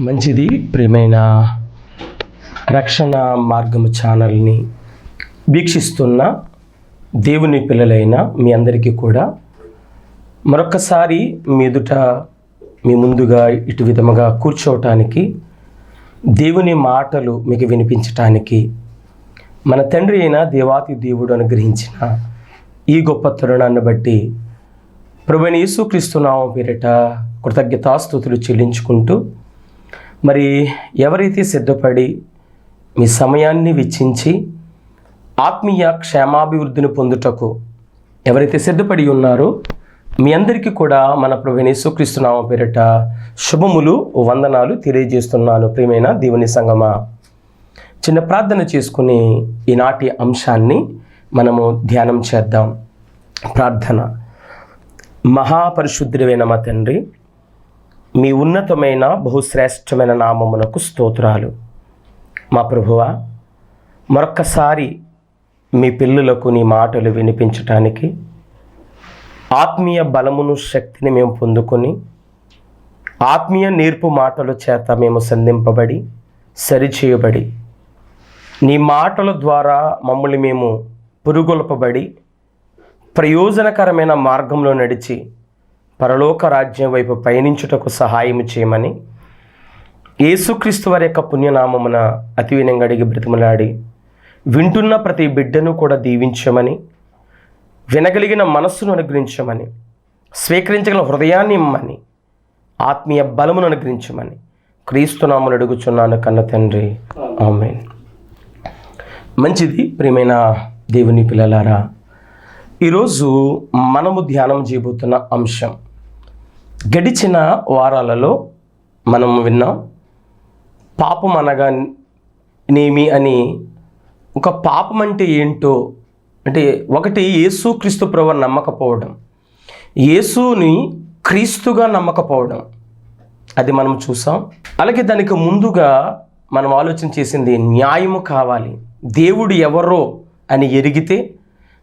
మంచిది. ప్రియమైన రక్షణ మార్గము ఛానల్ని వీక్షిస్తున్న దేవుని పిల్లలైన మీ అందరికీ కూడా మరొక్కసారి మీ ముందుగా ఇటు విధముగా కూర్చోవటానికి, దేవుని మాటలు మీకు వినిపించటానికి మన తండ్రి అయిన దేవాతి దేవుడు అనుగ్రహించిన ఈ గొప్ప తరుణాన్ని బట్టి ప్రభువైన యేసుక్రీస్తు నామమున పేరిట కృతజ్ఞతాస్తుతులు చెల్లించుకుంటూ, మరి ఎవరైతే సిద్ధపడి మీ సమయాన్ని వెచ్చించి ఆత్మీయ క్షేమాభివృద్ధిని పొందుటకు ఎవరైతే సిద్ధపడి ఉన్నారో మీ అందరికీ కూడా మన ప్రభువైన యేసుక్రీస్తు నామమున పేరిట శుభములు, వందనాలు తెలియజేస్తున్నాను. ప్రియమైన దేవుని సంగమా, చిన్న ప్రార్థన చేసుకుని ఈనాటి అంశాన్ని మనము ధ్యానం చేద్దాం. ప్రార్థన. మహాపరిశుద్ధుడైన మా తండ్రి, మీ ఉన్నతమైన బహుశ్రేష్టమైన నామమునకు స్తోత్రాలు. మా ప్రభువా, మరొక్కసారి మీ పిల్లలకు నీ మాటలు వినిపించటానికి ఆత్మీయ బలమును, శక్తిని మేము పొందుకొని ఆత్మీయ నేర్పు మాటల చేత మేము సంధింపబడి సరిచేయబడి నీ మాటల ద్వారా మమ్మల్ని మేము పురుగొల్పబడి ప్రయోజనకరమైన మార్గంలో నడిచి పరలోక రాజ్యం వైపు పయనించుటకు సహాయం చేయమని యేసుక్రీస్తు వారి యొక్క పుణ్యనామమున అతి వినయంగా అడిగి బ్రతిమలాడి వింటున్న ప్రతి బిడ్డను కూడా దీవించమని, వినగలిగిన మనస్సును అనుగ్రహించమని, స్వీకరించగల హృదయాన్ని ఇమ్మని, ఆత్మీయ బలమును అనుగ్రహించమని క్రీస్తునామమున అడుగుచున్నాను కన్న తండ్రి, ఆమేన్. మంచిది. ప్రియమైన దేవుని పిల్లలారా, ఈరోజు మనము ధ్యానం చేయబోతున్న అంశం, గడిచిన వారాలలో మనము విన్నాం పాపం అనగా నేమి అని. ఒక పాపం అంటే ఏంటో అంటే, ఒకటి యేసుక్రీస్తు ప్రభువుని నమ్మకపోవడం, యేసుని క్రీస్తుగా నమ్మకపోవడం, అది మనం చూసాం. అలాగే దానికి ముందుగా మనం ఆలోచన చేసింది, న్యాయము కావాలి. దేవుడు ఎవరో అని ఎరిగితే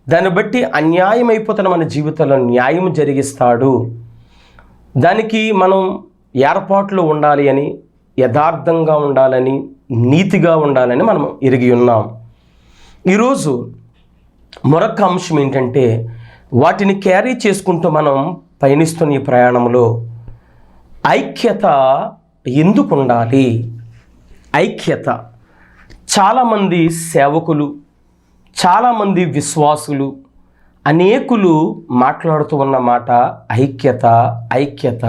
దాన్ని బట్టి అన్యాయం అయిపోతున్న మన జీవితంలో న్యాయం జరిగిస్తాడు. దానికి మనం ఏర్పాట్లు ఉండాలి అని, యథార్థంగా ఉండాలని, నీతిగా ఉండాలని మనం ఎరిగి ఉన్నాం. ఈరోజు మరొక అంశం ఏంటంటే, వాటిని క్యారీ చేసుకుంటూ మనం పయనిస్తున్న ఈ ప్రయాణంలో ఐక్యత ఎందుకు ఉండాలి? ఐక్యత. చాలామంది సేవకులు, చాలామంది విశ్వాసులు, అనేకులు మాట్లాడుతూ ఉన్న మాట ఐక్యత, ఐక్యత,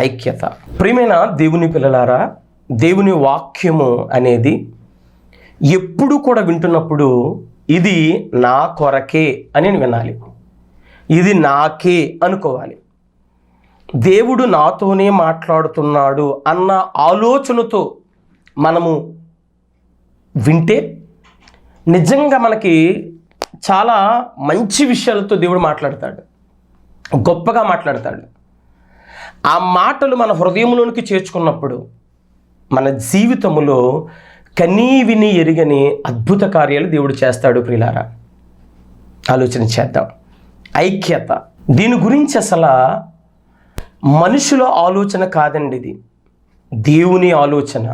ఐక్యత. ప్రియమైన దేవుని పిల్లలారా, దేవుని వాక్యము అనేది ఎప్పుడు కూడా వింటున్నప్పుడు ఇది నా కొరకే అని వినాలి, ఇది నాకే అనుకోవాలి. దేవుడు నాతోనే మాట్లాడుతున్నాడు అన్న ఆలోచనతో మనము వింటే నిజంగా మనకి చాలా మంచి విషయాలతో దేవుడు మాట్లాడతాడు, గొప్పగా మాట్లాడతాడు. ఆ మాటలు మన హృదయంలోనికి చేర్చుకున్నప్పుడు మన జీవితంలో కనీ విని ఎరుగని అద్భుత కార్యాలు దేవుడు చేస్తాడు. ప్రియులారా, ఆలోచన చేద్దాం. ఐక్యత, దీని గురించి అసలు మనుషుల ఆలోచన కాదండి, ఇది దేవుని ఆలోచన.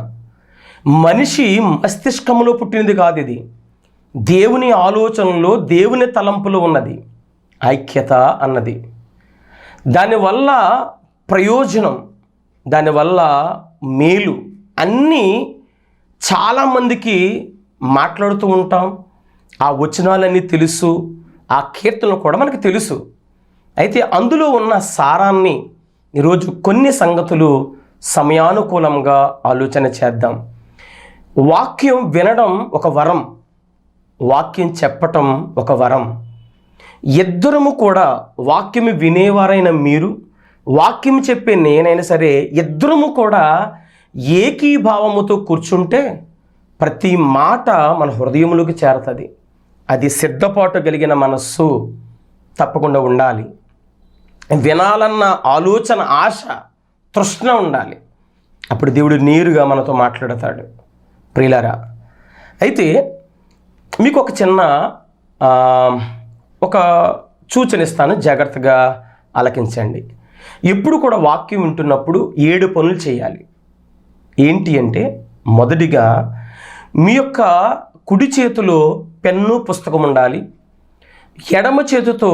మనిషి మస్తిష్కంలో పుట్టినది కాదు, ఇది దేవుని ఆలోచనలో, దేవుని తలంపులో ఉన్నది ఐక్యత అన్నది. దానివల్ల ప్రయోజనం, దానివల్ల మేలు అన్నీ చాలామందికి మాట్లాడుతూ ఉంటాం. ఆ వచనాలన్నీ తెలుసు, ఆ కీర్తనలు కూడా మనకు తెలుసు. అయితే అందులో ఉన్న సారాన్ని ఈరోజు కొన్ని సంగతులు సమయానుకూలంగా ఆలోచన చేద్దాం. వాక్యం వినడం ఒక వరం, వాక్యం చెప్పటం ఒక వరం. ఇద్దరము కూడా, వాక్యం వినేవారైన మీరు, వాక్యం చెప్పే నేనైనా సరే, ఇద్దరము కూడా ఏకీభావముతో కూర్చుంటే ప్రతి మాట మన హృదయములోకి చేరుతుంది. అది సిద్ధపాటు కలిగిన మనస్సు తప్పకుండా ఉండాలి. వినాలన్న ఆలోచన, ఆశ, తృష్ణ ఉండాలి. అప్పుడు దేవుడు నేరుగా మనతో మాట్లాడతాడు. ప్రియులారా, అయితే మీకు ఒక చిన్న ఒక సూచన ఇస్తాను, జాగ్రత్తగా ఆలకించండి. ఎప్పుడు కూడా వాక్యం వింటున్నప్పుడు 7 పనులు చేయాలి. ఏంటి అంటే, మొదటిగా మీ యొక్క కుడి చేతిలో పెన్ను పుస్తకం ఉండాలి, ఎడమ చేతితో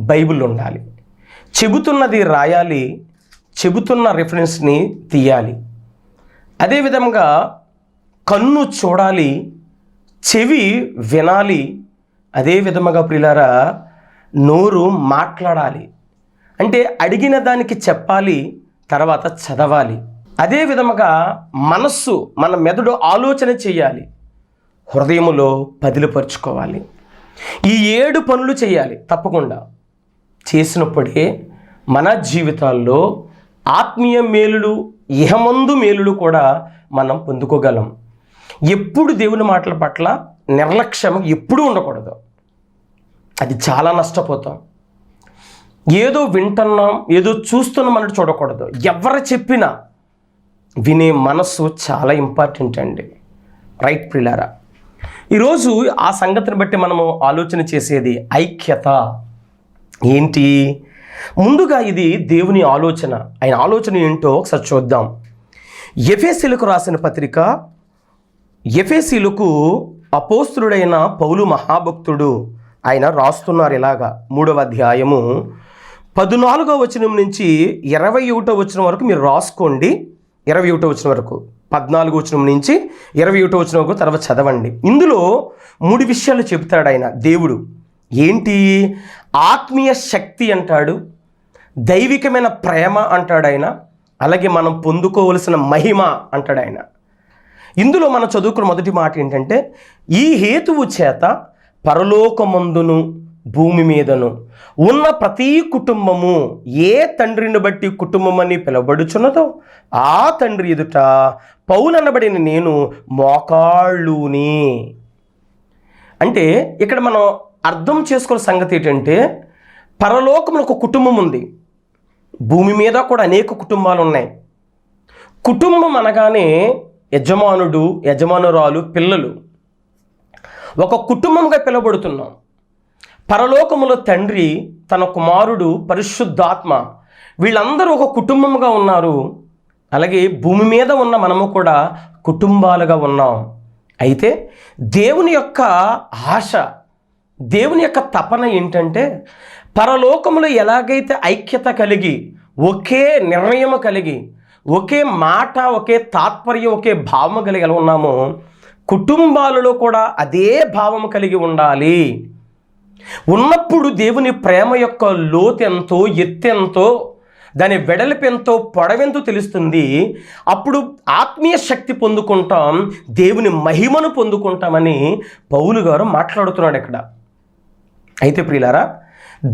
బైబిల్ ఉండాలి. చెబుతున్నది రాయాలి, చెబుతున్న రెఫరెన్స్ని తీయాలి. అదేవిధంగా కన్ను చూడాలి, చెవి వినాలి. అదే విధముగా ప్రియులారా నోరు మాట్లాడాలి. అంటే అడిగిన దానికి చెప్పాలి, తర్వాత చదవాలి. అదే విధముగా మనస్సు, మన మెదడు ఆలోచన చేయాలి, హృదయములో పదిలపరుచుకోవాలి. ఈ 7 పనులు చేయాలి తప్పకుండా. చేసినప్పుడే మన జీవితాల్లో ఆత్మీయ మేలులు, ఇహమందు మేలులు కూడా మనం పొందుకోగలం. ఎప్పుడు దేవుని మాటల పట్ల నిర్లక్ష్యం ఎప్పుడూ ఉండకూడదు. అది చాలా నష్టపోతాం. ఏదో వింటున్నాం, ఏదో చూస్తున్నాం అన్నట్టు చూడకూడదు. ఎవరు చెప్పినా వినే మనస్సు చాలా ఇంపార్టెంట్ అండి. రైట్ ప్రియులారా, ఈరోజు ఆ సంగతిని బట్టి మనము ఆలోచన చేసేది ఐక్యత ఏంటి? ముందుగా ఇది దేవుని ఆలోచన. ఆయన ఆలోచన ఏంటో ఒకసారి చూద్దాం. ఎఫెసీయులకు రాసిన పత్రిక, ఎఫెసీయులకు అపోస్తలుడైన పౌలు మహాభక్తుడు ఆయన రాస్తున్నారు ఇలాగా. 3వ అధ్యాయము 14వ వచనం నుంచి 21వ వచనం వరకు మీరు రాసుకోండి. 21వ వచనం వరకు, 14వ వచనం నుంచి 21వ వచనం వరకు తర్వాత చదవండి. ఇందులో 3 విషయాలు చెబుతాడు ఆయన దేవుడు. ఏంటి? ఆత్మీయ శక్తి అంటాడు, దైవికమైన ప్రేమ అంటాడు ఆయన, అలాగే మనం పొందుకోవలసిన మహిమ అంటాడు ఆయన. ఇందులో మనం చదువుకున్న మొదటి మాట ఏంటంటే, ఈ హేతువు చేత పరలోకమందును భూమి మీదను ఉన్న ప్రతి కుటుంబము ఏ తండ్రిని బట్టి కుటుంబం అని పిలువబడుచున్నదో ఆ తండ్రి ఎదుట పౌలనబడిన నేను మోకాళ్ళుని. అంటే ఇక్కడ మనం అర్థం చేసుకున్న సంగతి ఏంటంటే, పరలోకంలో ఒక కుటుంబం ఉంది, భూమి మీద కూడా అనేక కుటుంబాలు ఉన్నాయి. కుటుంబం అనగానే యజమానుడు, యజమానురాలు, పిల్లలు ఒక కుటుంబంగా పిలువబడుతున్నాం. పరలోకములో తండ్రి, తన కుమారుడు, పరిశుద్ధాత్మ, వీళ్ళందరూ ఒక కుటుంబంగా ఉన్నారు. అలాగే భూమి మీద ఉన్న మనము కూడా కుటుంబాలుగా ఉన్నాం. అయితే దేవుని యొక్క ఆశ, దేవుని యొక్క తపన ఏంటంటే, పరలోకములో ఎలాగైతే ఐక్యత కలిగి, ఒకే నిర్ణయం కలిగి, ఒకే మాట, ఒకే తాత్పర్యం, ఒకే భావం కలిగి ఎలా ఉన్నామో, కుటుంబాలలో కూడా అదే భావం కలిగి ఉండాలి. ఉన్నప్పుడు దేవుని ప్రేమ యొక్క లోతెంతో, ఎత్తెంతో, దాని వెడల్పెంతో, పొడవెంతో తెలుస్తుంది. అప్పుడు ఆత్మీయ శక్తి పొందుకుంటాం, దేవుని మహిమను పొందుకుంటామని పౌలు గారు మాట్లాడుతున్నాడు ఇక్కడ. అయితే ప్రియులారా,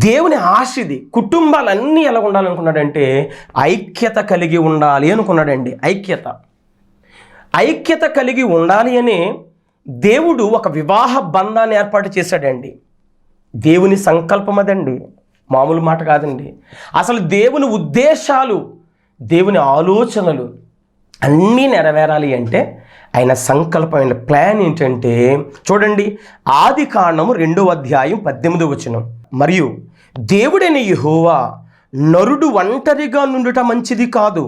దేవుని ఆశ ఇది. కుటుంబాలన్నీ ఎలా ఉండాలనుకున్నాడంటే ఐక్యత కలిగి ఉండాలి అనుకున్నాడండి. ఐక్యత కలిగి ఉండాలి అని దేవుడు ఒక వివాహ బంధాన్ని ఏర్పాటు చేశాడండి. దేవుని సంకల్పం అదండి, మామూలు మాట కాదండి. అసలు దేవుని ఉద్దేశాలు, దేవుని ఆలోచనలు అన్నీ నెరవేరాలి అంటే ఆయన సంకల్పమైన ప్లాన్ ఏంటంటే, చూడండి, ఆదికాండము 2వ అధ్యాయం 18వ వచనం. మరియు దేవుడైన యెహోవా నరుడు ఒంటరిగా నుండుట మంచిది కాదు,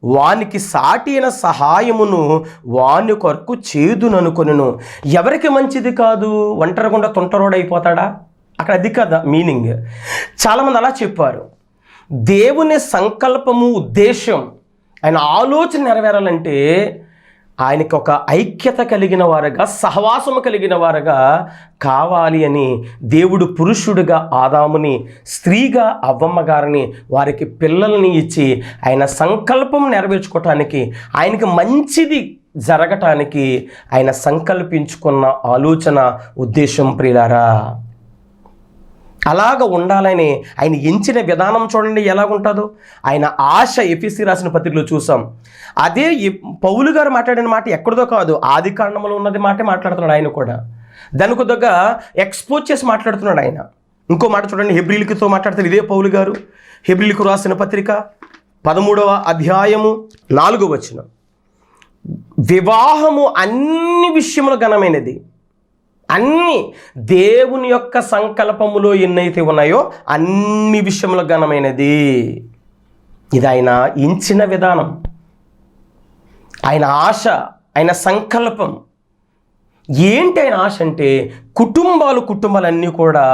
వానికి సాటి అయిన సహాయమును వాని కొరకు చేదుననుకొనెను. ఎవరికి మంచిది కాదు? ఒంటరిగుండా తొంటరోడైపోతాడా? అక్కడ అది కదా మీనింగ్. చాలామంది అలా చెప్పారు. దేవుని సంకల్పము, ఉద్దేశం, ఆయన ఆలోచన నెరవేరాలంటే ఆయనకి ఒక ఐక్యత కలిగిన వారుగా, సహవాసము కలిగిన వారుగా కావాలి అని దేవుడు పురుషుడిగా ఆదాముని, స్త్రీగా అవ్వమ్మ గారిని, వారికి పిల్లల్ని ఇచ్చి ఆయన సంకల్పం నెరవేర్చుకోవటానికి, ఆయనకి మంచిది జరగటానికి ఆయన సంకల్పించుకున్న ఆలోచన, ఉద్దేశం ప్రియులారా. అలాగ ఉండాలని ఆయన ఎంచిన విధానం చూడండి ఎలాగుంటుందో. ఆయన ఆశ ఎఫెసీ రాసిన పత్రికలో చూసాం. అదే పౌలు గారు మాట్లాడిన మాట ఎక్కడిదో కాదు, ఆదికాండంలో ఉన్నది మాటే మాట్లాడుతున్నాడు ఆయన కూడా. దానికి కొద్దిగా ఎక్స్పోజ్ చేసి మాట్లాడుతున్నాడు ఆయన. ఇంకో మాట చూడండి, హెబ్రీలతో మాట్లాడుతారు ఇదే పౌలు గారు. హెబ్రీలకు రాసిన పత్రిక 13వ అధ్యాయము 4వ వచనం. వివాహము అన్ని విషయములు ఘనమైనది, అన్ని దేవుని యొక్క సంకల్పములో ఎన్నైతే ఉన్నాయో అన్ని విషయములు ఘనమైనది. ఇది ఆయన ఎంచిన విధానం. ఆయన ఆశ, ఆయన సంకల్పం ఏంటి? ఆయన ఆశ అంటే కుటుంబాలన్నీ కూడా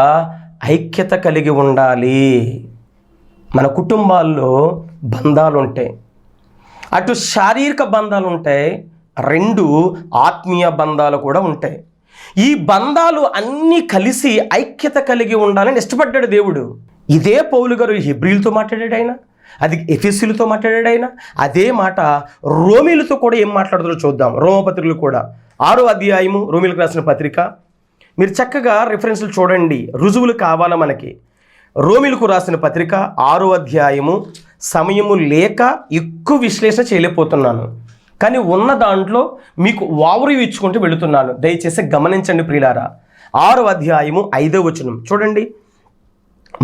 ఐక్యత కలిగి ఉండాలి. మన కుటుంబాల్లో బంధాలు ఉంటాయి, అటు శారీరక బంధాలు ఉంటాయి, 2 ఆత్మీయ బంధాలు కూడా ఉంటాయి. ఈ బంధాలు అన్నీ కలిసి ఐక్యత కలిగి ఉండాలని ఇష్టపడ్డాడు దేవుడు. ఇదే పౌలు గారు హెబ్రీలతో మాట్లాడాడు ఆయన, అది ఎఫెసీయులతో మాట్లాడాడు ఆయన. అదే మాట రోమీలతో కూడా ఏం మాట్లాడుతారో చూద్దాం. రోమపత్రికలు కూడా 6వ అధ్యాయము రోమీలకు రాసిన పత్రిక. మీరు చక్కగా రిఫరెన్స్లు చూడండి, రుజువులు కావాలా మనకి. రోమీలకు రాసిన పత్రిక 6వ అధ్యాయము. సమయము లేక ఎక్కువ విశ్లేషణ చేయలేకపోతున్నాను, కానీ ఉన్న దాంట్లో మీకు వావరు ఇచ్చుకుంటూ వెళుతున్నాను. దయచేసి గమనించండి ప్రియులారా. 6వ అధ్యాయము 5వ వచనం చూడండి.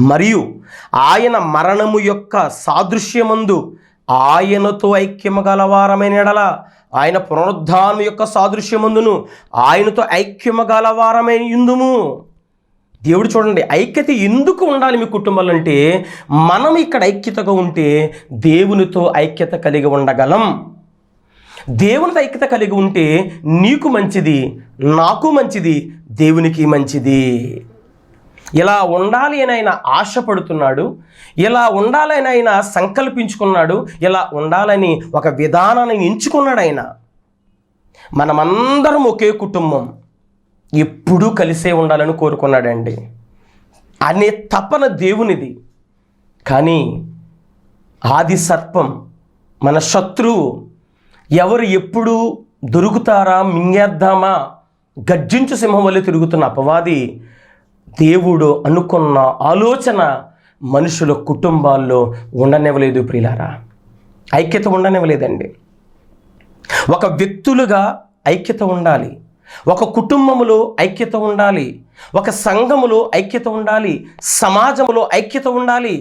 మరియు ఆయన మరణము యొక్క సాదృశ్యమందు ఆయనతో ఐక్యము గలవారమైన ఎడల, ఆయన పునరుద్ధానం యొక్క సాదృశ్యమందును ఆయనతో ఐక్యము గలవారమైన యుందుము. దేవుడు చూడండి, ఐక్యత ఎందుకు ఉండాలి మీ కుటుంబాలు అంటే, మనం ఇక్కడ ఐక్యతగా ఉంటే దేవునితో ఐక్యత కలిగి ఉండగలం. దేవునితో ఐక్యత కలిగి ఉంటే నీకు మంచిది, నాకు మంచిది, దేవునికి మంచిది. ఇలా ఉండాలి అని ఆయన ఆశపడుతున్నాడు, ఇలా ఉండాలని ఆయన సంకల్పించుకున్నాడు, ఇలా ఉండాలని ఒక విధానాన్ని ఎంచుకున్నాడు ఆయన. మనమందరం ఒకే కుటుంబం, ఎప్పుడూ కలిసే ఉండాలని కోరుకున్నాడండి అనే తపన దేవునిది. కానీ ఆది సర్పం, మన శత్రువు, ఎవరు ఎప్పుడు దొరుకుతారా మింగేద్దామా గర్జించు సింహం వల్ల తిరుగుతున్న అపవాది, దేవుడు అనుకున్న ఆలోచన మనుషుల కుటుంబాల్లో ఉండనివ్వలేదు ప్రియులారా. ఐక్యత ఉండనివ్వలేదండి. ఒక వ్యక్తులుగా ఐక్యత ఉండాలి, ఒక కుటుంబములో ఐక్యత ఉండాలి, ఒక సంఘములో ఐక్యత ఉండాలి, సమాజంలో ఐక్యత ఉండాలి.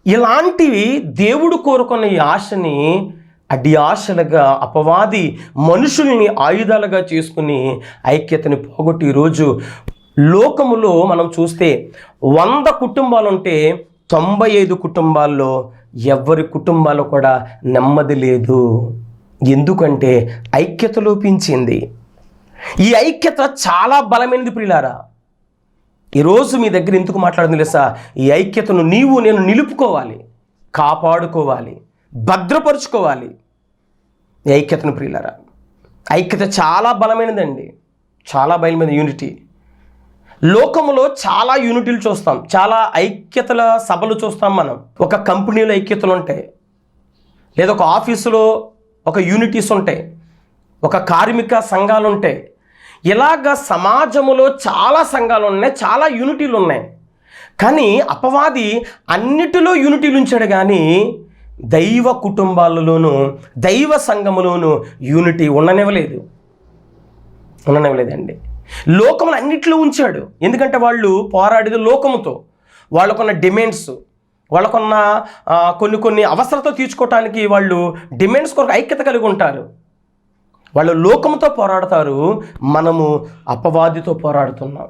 ఇలాంటివి దేవుడు కోరుకున్న ఈ ఆశని అడ్డి ఆశలుగా అపవాది మనుషుల్ని ఆయుధాలుగా చేసుకుని ఐక్యతని పోగొట్టి ఈరోజు లోకములో మనం చూస్తే 100 కుటుంబాలు ఉంటే 95 కుటుంబాల్లో ఎవరి కుటుంబాలు కూడా నెమ్మది లేదు. ఎందుకంటే ఐక్యత లోపించింది. ఈ ఐక్యత చాలా బలమైనది ప్రియులారా. ఈరోజు మీ దగ్గర ఎందుకు మాట్లాడుతుంది తెలుసా? ఈ ఐక్యతను నీవు నేను నిలుపుకోవాలి, కాపాడుకోవాలి, భద్రపరుచుకోవాలి. ఈ ఐక్యతను ప్రియులారా, ఐక్యత చాలా బలమైనదండి, చాలా బలమైన యూనిటీ. లోకములో చాలా యూనిటీలు చూస్తాం, చాలా ఐక్యతల సభలు చూస్తాం మనం. ఒక కంపెనీలో ఐక్యతలు ఉంటాయి, లేదా ఒక ఆఫీసులో ఒక యూనిటీస్ ఉంటాయి, ఒక కార్మిక సంఘాలు ఉంటాయి. ఇలాగ సమాజంలో చాలా సంఘాలు ఉన్నాయి, చాలా యూనిటీలు ఉన్నాయి. కానీ అపవాది అన్నిటిలో యూనిటీలు ఉంచాడు, కానీ దైవ కుటుంబాలలోనూ దైవ సంఘములోనూ యూనిటీ ఉండనివ్వలేదండి. లోకమును అన్నిట్లో ఉంచాడు. ఎందుకంటే వాళ్ళు పోరాడేది లోకముతో, వాళ్ళకున్న డిమాండ్స్, వాళ్ళకున్న కొన్ని అవసరత తీర్చుకోవటానికి వాళ్ళు డిమాండ్స్ కొరకు ఐక్యత కలిగి ఉంటారు. వాళ్ళు లోకముతో పోరాడతారు, మనము అపవాదితో పోరాడుతున్నాం.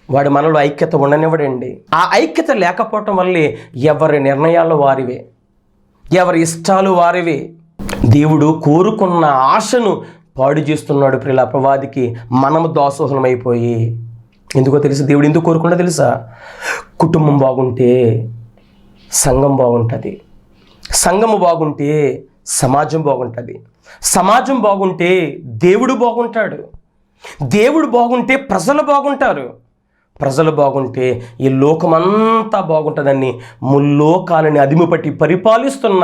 వాడు మనలో ఐక్యత ఉండనివ్వడండి. ఆ ఐక్యత లేకపోవటం వల్లే ఎవరి నిర్ణయాలు వారివే, ఎవరి ఇష్టాలు వారివే. దేవుడు కోరుకున్న ఆశను పాడు చేస్తున్నాడు ప్రియుల అపవాదికి. మనము దాసోహనమైపోయి. ఎందుకో తెలుసు దేవుడు ఎందుకు కోరుకున్నా తెలుసా? కుటుంబం బాగుంటే సంఘం బాగుంటుంది, సంఘము బాగుంటే సమాజం బాగుంటుంది, సమాజం బాగుంటే దేవుడు బాగుంటాడు, దేవుడు బాగుంటే ప్రజలు బాగుంటారు, ప్రజలు బాగుంటే ఈ లోకమంతా బాగుంటుందని ముల్లోకాలని అదిమిపట్టి పరిపాలిస్తున్న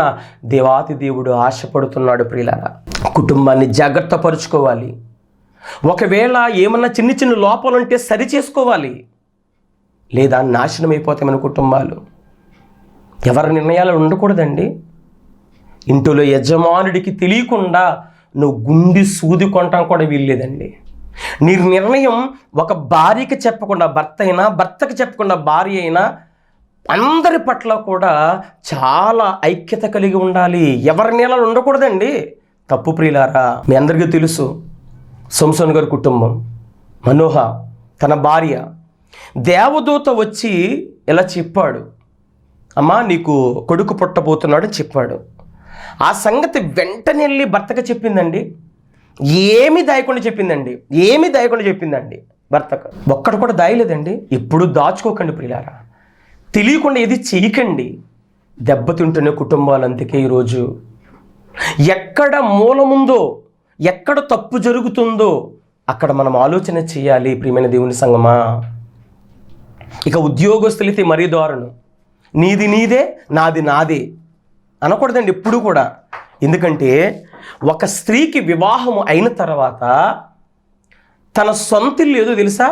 దేవాతి దేవుడు ఆశపడుతున్నాడు ప్రియులారా. కుటుంబాన్ని జాగ్రత్త పరుచుకోవాలి. ఒకవేళ ఏమన్నా చిన్న లోపాలు ఉంటే సరి చేసుకోవాలి, లేదా నాశనం అయిపోతాయి మన కుటుంబాలు. ఎవరి నిర్ణయాలు ఉండకూడదండి. ఇంటిలో యజమానుడికి తెలియకుండా నువ్వు గుండి సూది కొనటం కూడా వీల్లేదండి. నీ నిర్ణయం ఒక భార్యకి చెప్పకుండా భర్త అయినా, భర్తకి చెప్పకుండా భార్య అయినా, అందరి పట్ల కూడా చాలా ఐక్యత కలిగి ఉండాలి. ఎవరి నిర్ణయాలు ఉండకూడదండి. తప్పు ప్రియులారా. మీ అందరికీ తెలుసు, సంసోను గారి కుటుంబం, మనోహ తన భార్య, దేవదూత వచ్చి ఇలా చెప్పాడు, అమ్మా నీకు కొడుకు పుట్టబోతున్నాడు అని చెప్పాడు. ఆ సంగతి వెంటనే వెళ్ళి భర్తకు చెప్పిందండి. ఏమీ దాయకుండా చెప్పిందండి భర్తకు. ఒక్కడు కూడా దాయలేదండి. ఎప్పుడు దాచుకోకండి ప్రియులారా, తెలియకుండా ఏది చేయకండి. దెబ్బతింటున్న కుటుంబాలు అందుకే ఈరోజు ఎక్కడ మూలముందో, ఎక్కడ తప్పు జరుగుతుందో అక్కడ మనం ఆలోచన చేయాలి ప్రియమైన దేవుని సంగమా. ఇక ఉద్యోగస్తులైతే మరీ దారుణం. నీది నీదే, నాది నాదే అనకూడదండి ఎప్పుడు కూడా. ఎందుకంటే ఒక స్త్రీకి వివాహం అయిన తర్వాత తన సొంతిల్లు ఏదో తెలుసా?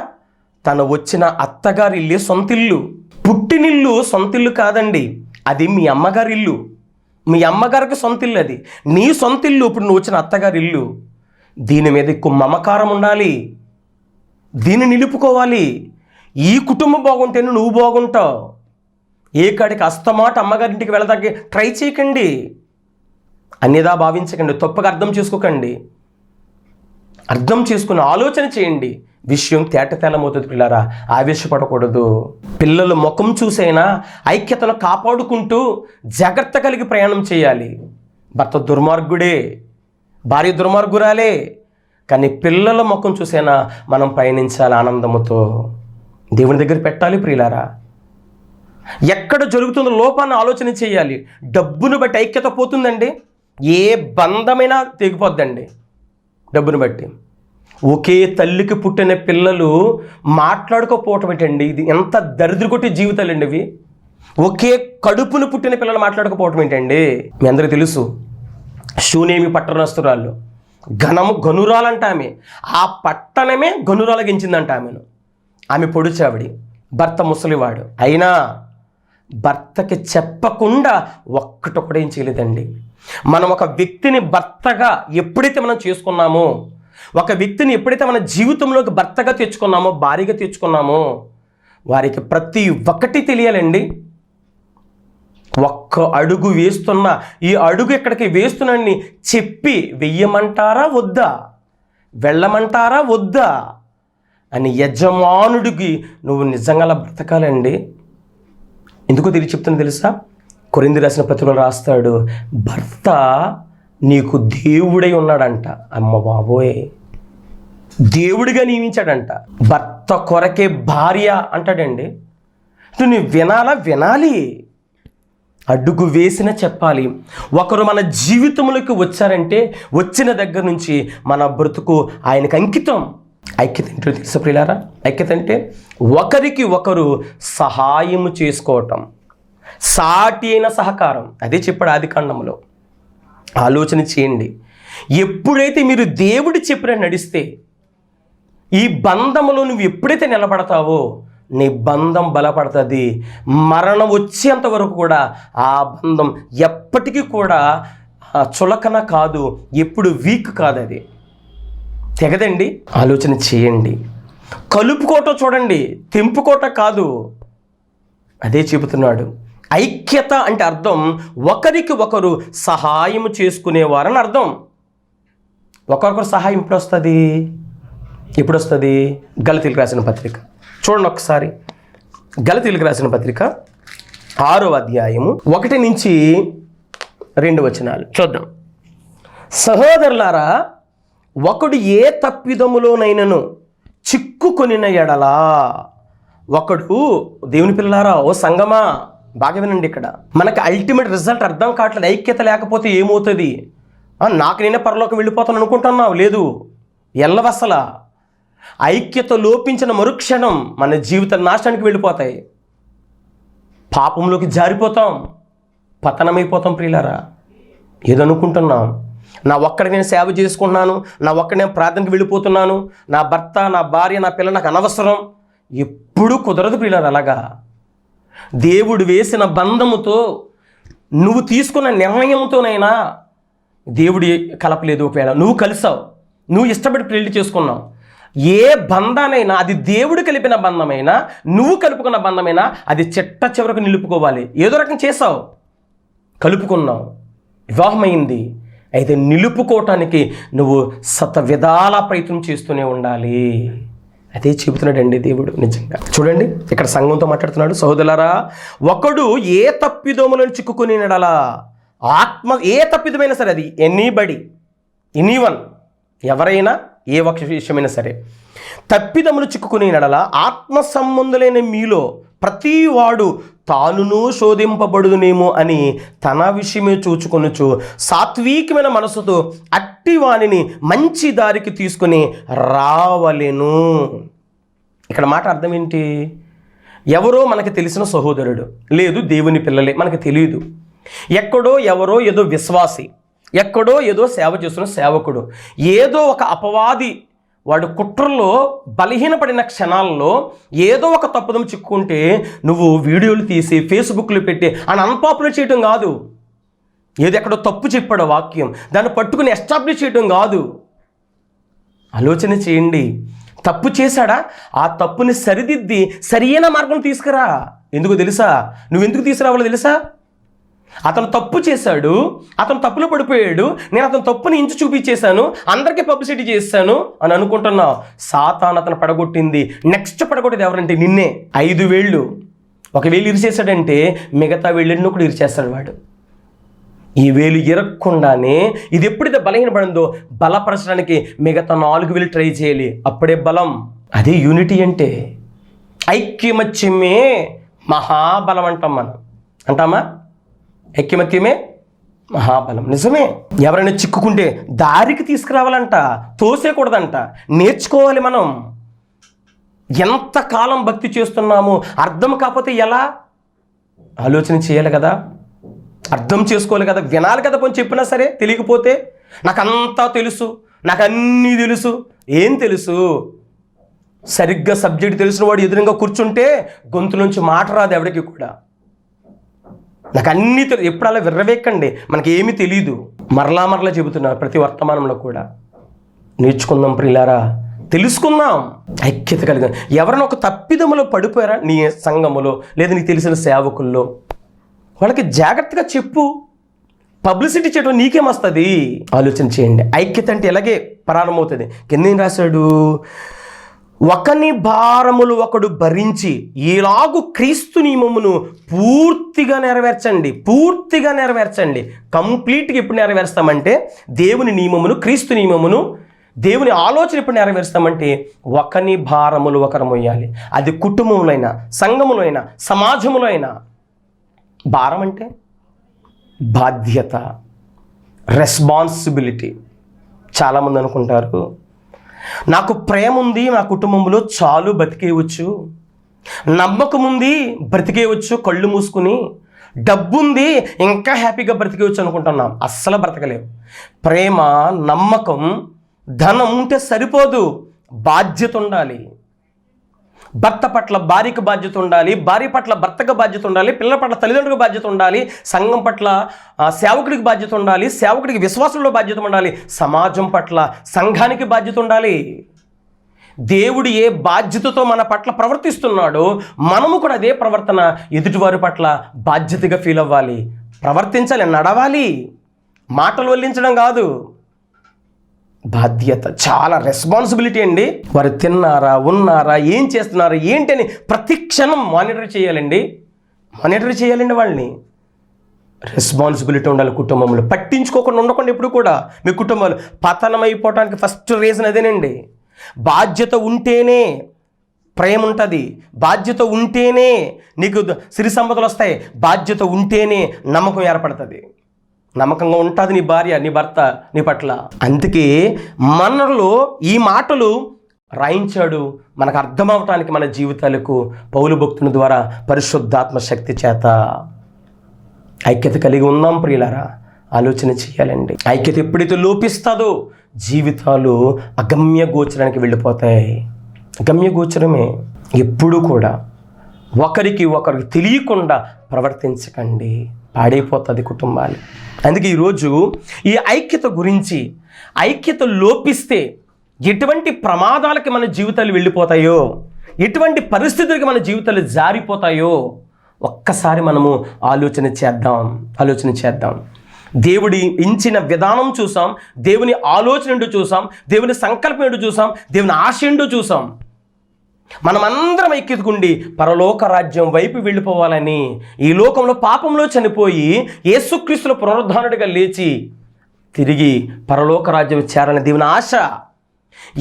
తను వచ్చిన అత్తగారి ఇల్లే సొంతిల్లు. పుట్టినిల్లు సొంతిల్లు కాదండి, అది మీ అమ్మగారి ఇల్లు. మీ అమ్మగారికి సొంతిల్లు అది. నీ సొంతిల్లు ఇప్పుడు నువ్వు వచ్చిన అత్తగారి ఇల్లు. దీని మీద ఎక్కువ మమకారం ఉండాలి, దీన్ని నిలుపుకోవాలి. ఈ కుటుంబం బాగుంటేనే నువ్వు బాగుంటావు. ఏ కాడికి అస్తమాట అమ్మగారింటికి వెళ్ళడానికి ట్రై చేయకండి, అన్యదా భావించకండి, తప్పుగా అర్థం చేసుకోకండి. అర్థం చేసుకుని ఆలోచన చేయండి. విషయం తేటతెల్లమవుతుంది పిల్లారా. ఆవేశపడకూడదు. పిల్లల ముఖం చూసైనా ఐక్యతను కాపాడుకుంటూ జాగ్రత్త కలిగి ప్రయాణం చేయాలి. భర్త దుర్మార్గుడే, భార్య దుర్మార్గురాలే, కానీ పిల్లల ముఖం చూసైనా మనం పయనించాలి ఆనందముతో. దేవుని దగ్గర పెట్టాలి ప్రియులారా. ఎక్కడ జరుగుతుందో లోపాన్ని ఆలోచన చేయాలి. డబ్బును బట్టి ఐక్యత పోతుందండి. ఏ బంధమైనా తెగిపోద్దండి డబ్బును బట్టి. ఒకే తల్లికి పుట్టిన పిల్లలు మాట్లాడుకోపోవటం ఏంటండి? ఇది ఎంత దరిద్ర కొట్టే జీవితాలండి ఇవి. ఒకే కడుపును పుట్టిన పిల్లలు మాట్లాడుకోపోవటం ఏంటండి? మీ అందరికీ తెలుసు, షూనేమి పట్టణస్తురాళ్ళు, గనురాలంట ఆమె. ఆ పట్టణమే గనురాలగించిందంట ఆమెను. ఆమె పొడిచావిడి, భర్త ముసలివాడు. అయినా భర్తకి చెప్పకుండా ఒక్కటొక్కడే ఏం చేయలేదండి. మనం ఒక వ్యక్తిని భర్తగా ఎప్పుడైతే మనం చేసుకున్నామో, ఒక వ్యక్తిని ఎప్పుడైతే మన జీవితంలోకి భర్తగా తెచ్చుకున్నామో, భార్యగా తెచ్చుకున్నామో, వారికి ప్రతి ఒక్కటి తెలియాలండి. ఒక్క అడుగు వేస్తున్నా, ఈ అడుగు ఎక్కడికి వేస్తున్నానని చెప్పి వెయ్యమంటారా వద్దా, వెళ్ళమంటారా వద్దా అని యజమానుడికి నువ్వు నిజంగా అలా బ్రతకాలండి. ఎందుకో తెలిసి చెప్తున్నా తెలుసా? కొరింథీ రాసిన పత్రికలో రాస్తాడు, భర్త నీకు దేవుడై ఉన్నాడంట. అమ్మ బాబోయ్, దేవుడిగా నియమించాడంట. భర్త కొరకే భార్య అంటాడండి. నువ్వు వినాలి, అడుగు వేసిన చెప్పాలి. ఒకరు మన జీవితంలోకి వచ్చారంటే వచ్చిన దగ్గర నుంచి మన బ్రతుకు ఆయనకు అంకితం. ఐక్యత ఏంటో తెలుసా ప్రియులారా? ఐక్యత అంటే ఒకరికి ఒకరు సహాయము చేసుకోవటం, సాటి అయిన సహకారం. అదే చెప్పాడు ఆదికాండంలో. ఆలోచన చేయండి. ఎప్పుడైతే మీరు దేవుడు చెప్పిన నడిస్తే, ఈ బంధంలో నువ్వు ఎప్పుడైతే నిలబడతావో నీ బంధం బలపడుతుంది. మరణం వచ్చేంత వరకు కూడా ఆ బంధం ఎప్పటికీ కూడా చులకన కాదు, ఎప్పుడు వీక్ కాదు, అది తెగదండి. ఆలోచన చేయండి. కలుపుకోవటం చూడండి, తెంపుకోవటం కాదు. అదే చెబుతున్నాడు. ఐక్యత అంటే అర్థం ఒకరికి ఒకరు సహాయం చేసుకునేవారని అర్థం. ఒకరికొకరు సహాయం ఎప్పుడు వస్తుంది? గలతీలకు రాసిన పత్రిక చూడండి ఒకసారి. గలతీలకు రాసిన పత్రిక 6వ అధ్యాయము 1 నుంచి 2 వచనాలు చూద్దాం. సహోదరులారా, ఒకడు ఏ తప్పిదములోనైనను చిక్కుకొనిన ఎడలా, ఒకడు దేవుని పిల్లారా, ఓ సంగమా బాగా వినండి. ఇక్కడ మనకు అల్టిమేట్ రిజల్ట్ అర్థం కావట్లేదు. ఐక్యత లేకపోతే ఏమవుతుంది? నాకు నేనే పరలోకం వెళ్ళిపోతాను అనుకుంటున్నావు, లేదు, ఎల్లవసల. ఐక్యత లోపించిన మరుక్షణం మన జీవిత నాశనానికి వెళ్ళిపోతాయి. పాపంలోకి జారిపోతాం, పతనమైపోతాం ప్రియులారా. ఏదనుకుంటున్నాం, నా ఒక్కడికి నేను సేవ చేసుకుంటున్నాను, నా ఒక్కడి నేను ప్రార్థనకి వెళ్ళిపోతున్నాను, నా భర్త, నా భార్య, నా పిల్ల నాకు అనవసరం. ఎప్పుడూ కుదరదు ప్రియులారా. అలాగా దేవుడు వేసిన బంధముతో, నువ్వు తీసుకున్న నిర్ణయంతోనైనా దేవుడు కలపలేదు. ఒకవేళ నువ్వు కలిసావు, నువ్వు ఇష్టపడి పెళ్లి చేసుకున్నావు, ఏ బంధానైనా, అది దేవుడు కలిపిన బంధమైనా, నువ్వు కలుపుకున్న బంధమైనా, అది చిట్ట చివరకు నిలుపుకోవాలి. ఏదో రకం చేసావు, కలుపుకున్నావు, వివాహమైంది, అయితే నిలుపుకోవటానికి నువ్వు విధాల ప్రయత్నం చేస్తూనే ఉండాలి. అదే చెబుతున్నాడండి దేవుడు. నిజంగా చూడండి, ఇక్కడ సంఘంతో మాట్లాడుతున్నాడు. సహోదరులారా, ఒకడు ఏ తప్పిదోములను చిక్కుకునేనడలా, ఏ తప్పిదమైనా సరే, అది ఎనీవన్, ఎవరైనా ఏ ఒక్క విషయమైనా సరే, తప్పిదములు చిక్కుకునే నడల ఆత్మ సంబంధులైన మీలో ప్రతి వాడు తానును శోధింపబడుదునేమో అని తన విషయమే చూచుకొనుచు సాత్వికమైన మనసుతో అట్టి వానిని మంచి దారికి తీసుకుని రావలెను. ఇక్కడ మాట అర్థం ఏంటి? ఎవరో మనకు తెలిసిన సహోదరుడు, లేదు దేవుని పిల్లలే, మనకు తెలియదు. ఎక్కడో ఎవరో ఏదో విశ్వాసి, ఎక్కడో ఏదో సేవ చేస్తున్న సేవకుడు, ఏదో ఒక అపవాది వాడు కుట్రలో బలహీనపడిన క్షణాల్లో ఏదో ఒక తప్పుదం చిక్కుంటే నువ్వు వీడియోలు తీసి ఫేస్బుక్లో పెట్టి అని అన్పాపులర్ చేయటం కాదు. ఏదో ఎక్కడో తప్పు చెప్పాడు వాక్యం, దాన్ని పట్టుకుని ఎస్టాబ్లిష్ చేయటం కాదు. ఆలోచన చేయండి. తప్పు చేశాడా, ఆ తప్పుని సరిదిద్ది సరియైన మార్గం తీసుకురా. ఎందుకు తెలుసా? నువ్వెందుకు తీసుకురావాలో తెలుసా? అతను తప్పు చేశాడు, అతను తప్పులో పడిపోయాడు, నేను అతను తప్పుని ఇంచు చూపించేశాను, అందరికీ పబ్లిసిటీ చేశాను అని అనుకుంటున్నావు. సాతాను అతను పడగొట్టింది. నెక్స్ట్ పడగొట్టేది ఎవరంటే నిన్నే. 5 వేళ్ళు ఒక వేలు ఇరిచేశాడంటే మిగతా వేళ్ళెన్నో కూడా ఇరిచేస్తాడు వాడు. ఈ వేలు ఇరక్కుండానే ఇది ఎప్పుడైతే బలహీనపడిందో బలపరచడానికి మిగతా 4 వేలు ట్రై చేయాలి, అప్పుడే బలం. అదే యూనిటీ అంటే. ఐక్యమత్యమే మహాబలం అంటాం మనం. అంటామా? ఐక్యమత్యమే మహాబలం. నిజమే. ఎవరైనా చిక్కుకుంటే దారికి తీసుకురావాలంట, తోసేయకూడదంట. నేర్చుకోవాలి మనం. ఎంతకాలం భక్తి చేస్తున్నాము, అర్థం కాకపోతే ఎలా? ఆలోచన చేయాలి కదా, అర్థం చేసుకోవాలి కదా, వినాలి కదా. పోనీ చెప్పినా సరే తెలియకపోతే, నాకంతా తెలుసు, నాకు అన్నీ తెలుసు. ఏం తెలుసు? సరిగ్గా సబ్జెక్ట్ తెలిసిన వాడు ఎదురుగా కూర్చుంటే గొంతు నుంచి మాట రాదు ఎవరికి కూడా. నాకు అన్నీ ఎప్పుడు అలా విర్రవేక్కండి, మనకి ఏమీ తెలీదు. మరలా చెబుతున్నా ప్రతి వర్తమానంలో కూడా. నేర్చుకుందాం ప్రియులారా, తెలుసుకుందాం, ఐక్యత కలిగి. ఎవరైనా ఒక తప్పిదములో పడిపోయారా నీ సంఘములో, లేదా నీకు తెలిసిన సేవకుల్లో, వాళ్ళకి జాగ్రత్తగా చెప్పు. పబ్లిసిటీ చేయడం నీకేమొస్తుంది? ఆలోచన చేయండి. ఐక్యత అంటే ఎలాగే ప్రారంభమవుతుంది. కింద ఏం రాశాడు? ఒకని భారములు ఒకడు భరించి ఈలాగు క్రీస్తు నియమమును పూర్తిగా నెరవేర్చండి. కంప్లీట్గా ఎప్పుడు నెరవేరుస్తామంటే దేవుని నియమమును, క్రీస్తు నియమమును, దేవుని ఆలోచన ఎప్పుడు నెరవేరుస్తామంటే ఒకని భారములు ఒకరు మోయాలి. అది కుటుంబంలో అయినా, సంఘములో అయినా, సమాజంలో అయినా. భారం అంటే బాధ్యత, రెస్పాన్సిబిలిటీ. చాలామంది అనుకుంటారు నాకు ప్రేమ ఉంది నా కుటుంబంలో చాలు బతికేయవచ్చు, నమ్మకం ఉంది బ్రతికేయవచ్చు కళ్ళు మూసుకుని, డబ్బుంది ఇంకా హ్యాపీగా బ్రతికేయవచ్చు అనుకుంటున్నాం. అస్సలు బ్రతకలేవు. ప్రేమ, నమ్మకం, ధనం ఉంటే సరిపోదు, బాధ్యత ఉండాలి. భర్త పట్ల భార్యకు బాధ్యత ఉండాలి, భార్య పట్ల భర్తకు బాధ్యత ఉండాలి, పిల్లల పట్ల తల్లిదండ్రులకు బాధ్యత ఉండాలి, సంఘం పట్ల సేవకుడికి బాధ్యత ఉండాలి, సేవకుడికి విశ్వాసంలో బాధ్యత ఉండాలి, సమాజం పట్ల సంఘానికి బాధ్యత ఉండాలి. దేవుడు ఏ బాధ్యతతో మన పట్ల ప్రవర్తిస్తున్నాడో మనము కూడా అదే ప్రవర్తన ఎదుటివారి పట్ల బాధ్యతగా ఫీల్ అవ్వాలి, ప్రవర్తించాలి, నడవాలి. మాటలు వల్లించడం కాదు, బాధ్యత. చాలా రెస్పాన్సిబిలిటీ అండి. వారు తిన్నారా, ఉన్నారా, ఏం చేస్తున్నారా, ఏంటి అని ప్రతి క్షణం మానిటర్ చేయాలండి. వాళ్ళని. రెస్పాన్సిబిలిటీ ఉండాలి కుటుంబంలో. పట్టించుకోకుండా ఉండకుండా ఎప్పుడు కూడా మీ కుటుంబాలు పతనం అయిపోవడానికి ఫస్ట్ రీజన్ అదేనండి. బాధ్యత ఉంటేనే ప్రేమ ఉంటుంది, బాధ్యత ఉంటేనే నీకు సిరి సంపదలు వస్తాయి, బాధ్యత ఉంటేనే నమ్మకం ఏర్పడుతుంది. నమ్మకంగా ఉంటుంది నీ భార్య, నీ భర్త నీ పట్ల. అందుకే మనలో ఈ మాటలు రాయించాడు మనకు అర్థమవటానికి, మన జీవితాలకు పౌలు భక్తుని ద్వారా పరిశుద్ధాత్మ శక్తి చేత. ఐక్యత కలిగి ఉన్నాం ప్రియులారా, ఆలోచన చేయాలండి. ఐక్యత ఎప్పుడైతే లోపిస్తుందో జీవితాలు అగమ్య గోచరానికి వెళ్ళిపోతాయి. అగమ్య గోచరమే. ఎప్పుడు కూడా ఒకరికి తెలియకుండా ప్రవర్తించకండి, పాడైపోతుంది కుటుంబాలు. అందుకే ఈరోజు ఈ ఐక్యత గురించి, ఐక్యత లోపిస్తే ఎటువంటి ప్రమాదాలకి మన జీవితాలు వెళ్ళిపోతాయో, ఎటువంటి పరిస్థితులకి మన జీవితాలు జారిపోతాయో ఒక్కసారి మనము ఆలోచన చేద్దాం. దేవుడి ఇచ్చిన విధానం చూసాం, దేవుని ఆలోచన ఏంటో చూసాం, దేవుని సంకల్పం ఏంటో చూసాం, దేవుని ఆశ ఏంటో చూసాం. మనమందరం ఐక్యతకుండి పరలోక రాజ్యం వైపు వెళ్ళిపోవాలని, ఈ లోకంలో పాపంలో చనిపోయి యేసుక్రీస్తుల పునరుద్ధానుడిగా లేచి తిరిగి పరలోక రాజ్యం చేరాలని దేవుని ఆశ.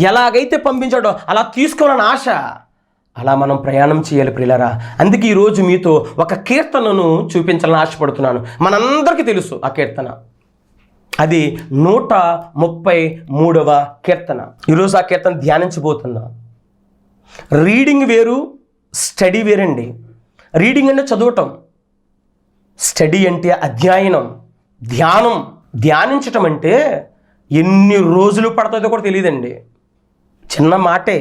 ఎలాగైతే పంపించాడో అలా తీసుకోవాలని ఆశ. అలా మనం ప్రయాణం చేయాలి ప్రియులారా. అందుకే ఈరోజు మీతో ఒక కీర్తనను చూపించాలని ఆశపడుతున్నాను. మనందరికీ తెలుసు ఆ కీర్తన. అది 133వ కీర్తన. ఈరోజు ఆ కీర్తన ధ్యానించబోతున్నా. రీడింగ్ వేరు, స్టడీ వేరండి. రీడింగ్ అంటే చదవటం, స్టడీ అంటే అధ్యయనం, ధ్యానం. ధ్యానించటం అంటే ఎన్ని రోజులు పడుతుందో కూడా తెలియదండి. చిన్న మాటే.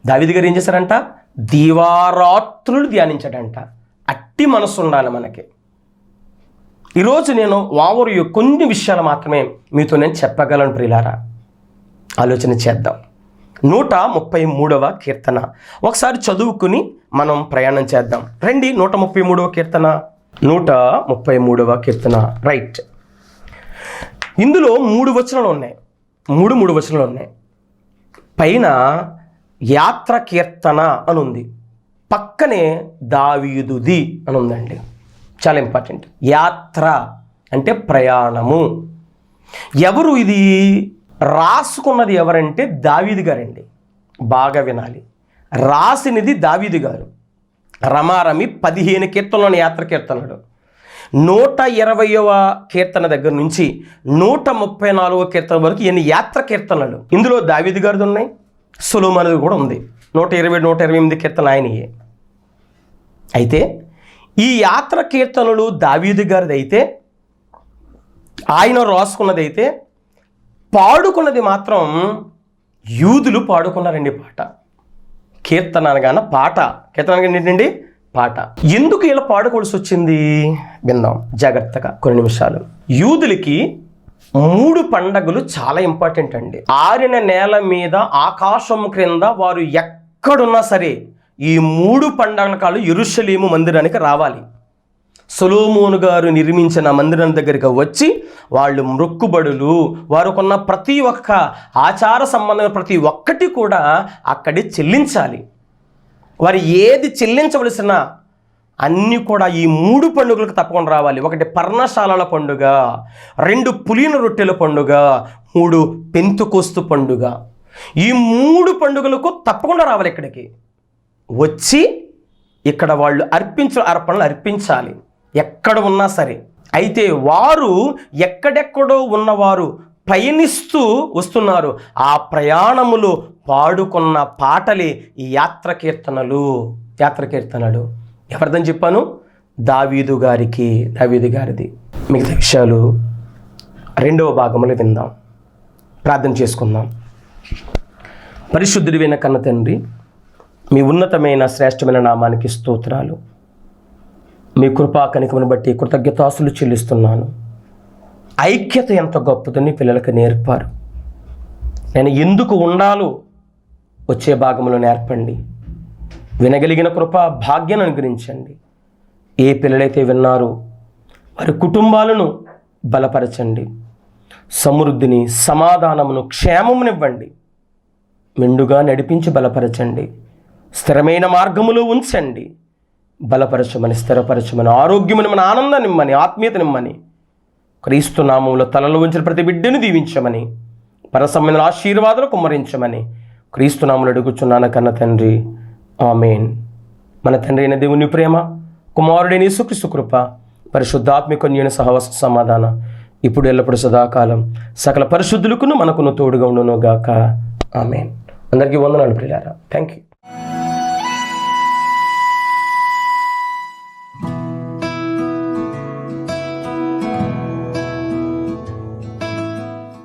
దావీదు గారు ఏం చేశారంట? దీవారాత్రులు ధ్యానించాడంట. అట్టి మనసు ఉండాలి మనకి. ఈరోజు నేను వావరు కొన్ని విషయాలు మాత్రమే మీతో నేను చెప్పగలను ప్రియులారా. ఆలోచన చేద్దాం. 133వ కీర్తన ఒకసారి చదువుకుని మనం ప్రయాణం చేద్దాం. రండి. 133వ కీర్తన, 133వ కీర్తన. రైట్. ఇందులో 3 వచనాలు ఉన్నాయి. 3 వచనాలు ఉన్నాయి. పైన యాత్ర కీర్తన అని ఉంది, పక్కనే దావీదుది అని ఉందండి. చాలా ఇంపార్టెంట్. యాత్ర అంటే ప్రయాణము. ఎవరు ఇది రాసుకున్నది? ఎవరంటే దావీదు గారండి. బాగా వినాలి. రాసినది దావీదు గారు. రమారమి 15 కీర్తనలోని యాత్ర కీర్తనలు. 120వ కీర్తన దగ్గర నుంచి 134వ కీర్తన వరకు ఎన్ని యాత్ర కీర్తనలు. ఇందులో దావీదు గారిది ఉన్నాయి, సొలొమోనుది కూడా ఉంది. 120, 128 కీర్తనలు ఆయనయే. అయితే ఈ యాత్ర కీర్తనలు దావీదు గారిది అయితే, ఆయన రాసుకున్నదైతే, పాడుకున్నది మాత్రం యూదులు పాడుకున్నారండి. పాట. కీర్తన అనగానే పాట, కీర్తన అనగానే ఏంటండి? పాట. ఎందుకు ఇలా పాడుకోవాల్సి వచ్చింది విందాం జాగ్రత్తగా కొన్ని నిమిషాలు. యూదులకి 3 పండగలు చాలా ఇంపార్టెంట్ అండి. ఆరిన నేల మీద, ఆకాశం క్రింద వారు ఎక్కడున్నా సరే ఈ 3 పండగల కాలం యెరూషలేము మందిరానికి రావాలి. సొలొమోను గారు నిర్మించిన మందిరం దగ్గరికి వచ్చి వాళ్ళు మొక్కుబడులు, వారుకున్న ప్రతి ఒక్క ఆచార సంబంధమైన ప్రతి ఒక్కటి కూడా అక్కడే చెల్లించాలి. వారు ఏది చెల్లించవలసిన అన్నీ కూడా ఈ 3 పండుగలకు తప్పకుండా రావాలి. 1 పర్ణశాలల పండుగ, 2 పులిన రొట్టెల పండుగ, 3 పెంతుకోస్తు పండుగ. ఈ 3 పండుగలకు తప్పకుండా రావాలి. ఇక్కడికి వచ్చి ఇక్కడ వాళ్ళు అర్పణలు అర్పించాలి, ఎక్కడ ఉన్నా సరే. అయితే వారు ఎక్కడెక్కడో ఉన్నవారు పయనిస్తూ వస్తున్నారు. ఆ ప్రయాణములో పాడుకున్న పాటలే ఈ యాత్ర కీర్తనలు. యాత్ర కీర్తనలు ఎవరిదని చెప్పాను? దావీదు గారిది. మిగతా విషయాలు 2వ భాగంలో విందాం. ప్రార్థన చేసుకుందాం. పరిశుద్ధుడివైన కన్న తండ్రి, మీ ఉన్నతమైన శ్రేష్టమైన నామానికి స్తోత్రాలు. మీ కృపా కనికమును బట్టి కృతజ్ఞతాస్తులు చెల్లిస్తున్నాను. ఐక్యత ఎంత గొప్పదని పిల్లలకు నేర్పారు. నేను ఎందుకు ఉండాలో వచ్చే భాగంలో నేర్పండి. వినగలిగిన కృపా భాగ్యాన్ని అనుగ్రహించండి. ఏ పిల్లలైతే విన్నారో వారి కుటుంబాలను బలపరచండి. సమృద్ధిని, సమాధానమును, క్షేమమునివ్వండి. మెండుగా నడిపించి బలపరచండి. స్థిరమైన మార్గములో ఉంచండి. బలపరచమని, స్థిరపరచమని, ఆరోగ్యమునిమ్మని, ఆనందాన్నిమ్మని, ఆత్మీయతనిమ్మని, క్రీస్తు నామములో తలలో ఉంచిన ప్రతి బిడ్డను దీవించమని, పరసమైన ఆశీర్వాదాలు కుమ్మరించమని క్రీస్తు నామములో అడుగుచున్నాను కన్న తండ్రి. ఆమేన్. మన తండ్రి అయిన దేవుని ప్రేమ, కుమారుడైన యేసుక్రీస్తు కృప, పరిశుద్ధాత్మిక అన్యోన్య సహవాస సమాధాన ఇప్పుడు ఎల్లప్పుడు సదాకాలం సకల పరిశుద్ధులకును మనకును తోడుగా ఉండును గాక. ఆమేన్. అందరికీ వందనాలు ప్రియులారా. Thank you.